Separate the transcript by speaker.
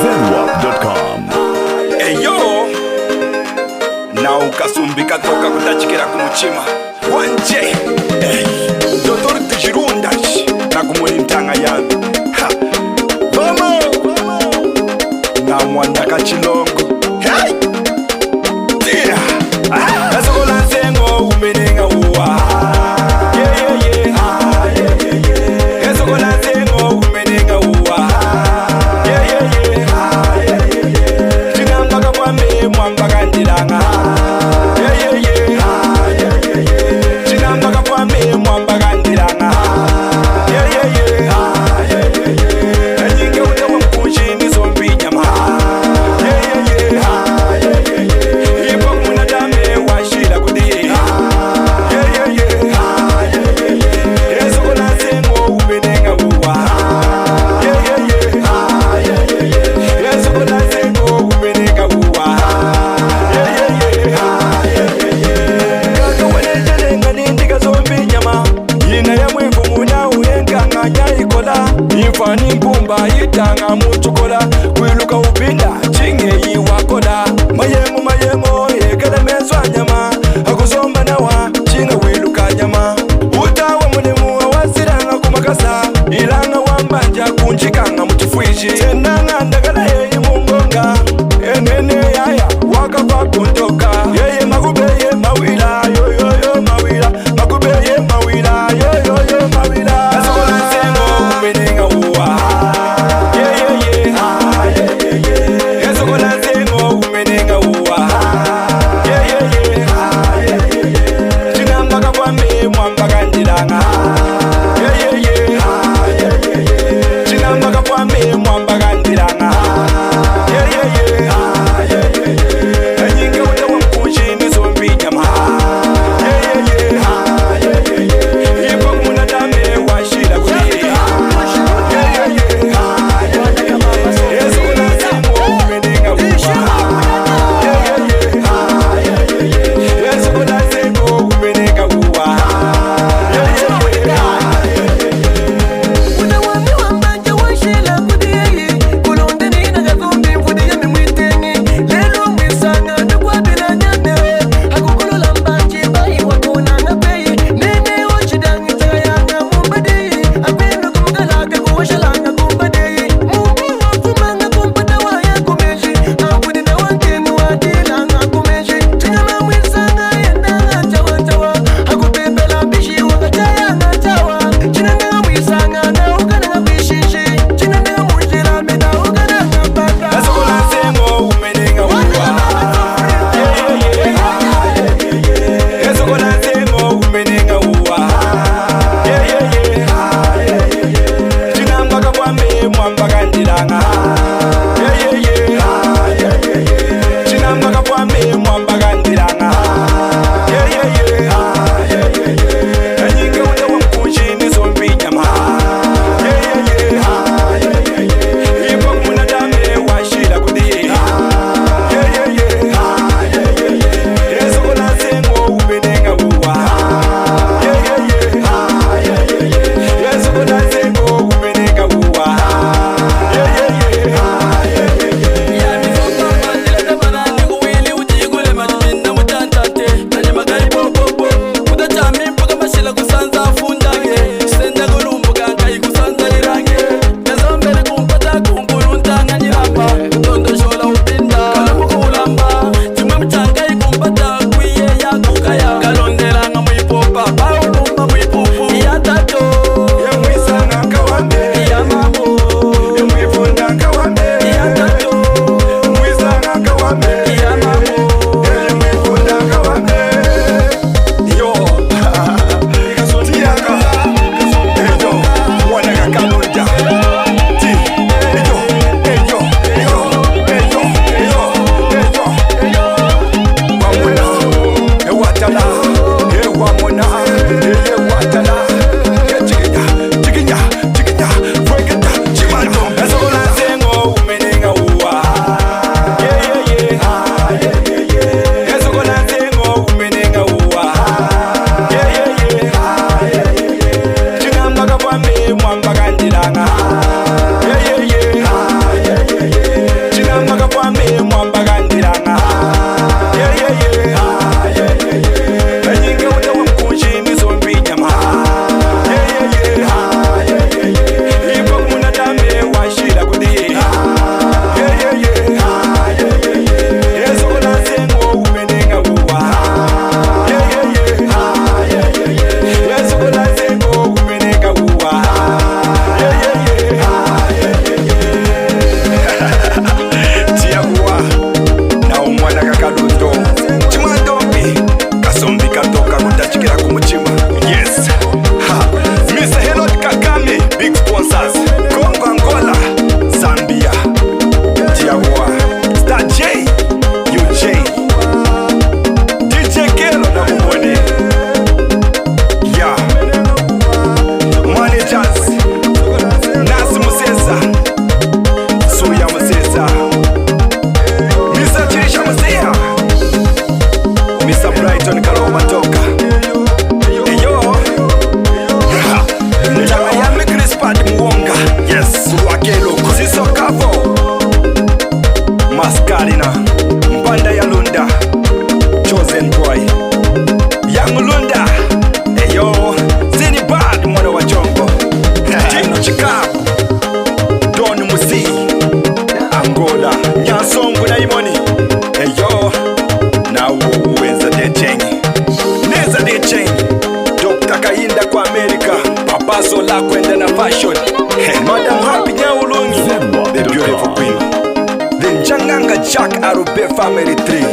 Speaker 1: Zenwap.com.
Speaker 2: Eyo na ukasumbika toka kutachikira kumuchima wanje Dr. Tijirundash na kumuli ntanga yangu Vamo na mwanda kachilongo Hey Tia Nasokola nsengo umenenga uwa Nasokola nsengo umenenga uwa Mwambaka ndilanga Chinambaka kwame mwambaka ndilanga Nyinge ute wamkuchi nizombi nyama Ipo kumuna dame washila kudiye Yesu kona zengo umenenga uwa Yesu kona zengo umenenga uwa Ifani mpumba itanga mutukola Kwiluka upinda chinge iwakola Mayengo yekele mezwa nyama Akusomba nawa chinga wiluka nyama Utawa munimu wasiranga kumakasa Ilanga wambanja kunchikanga muchifuishi Senanga ndagala yeye mungonga Enene yaya wakapa kuntoka Yeye magubeye mawila yo mawila Magubeye mawila yo mawila Nasokola nsengo umenenga uwa Nasokola nsengo umenenga uwa Chinambaka kwame mwambaka ndilanga Chinambaka kwame mwambaka ndilanga la kwenda na fashion. Madam Happy Nyaulungi, the beautiful queen. The Njanganga Jack Arube family tree.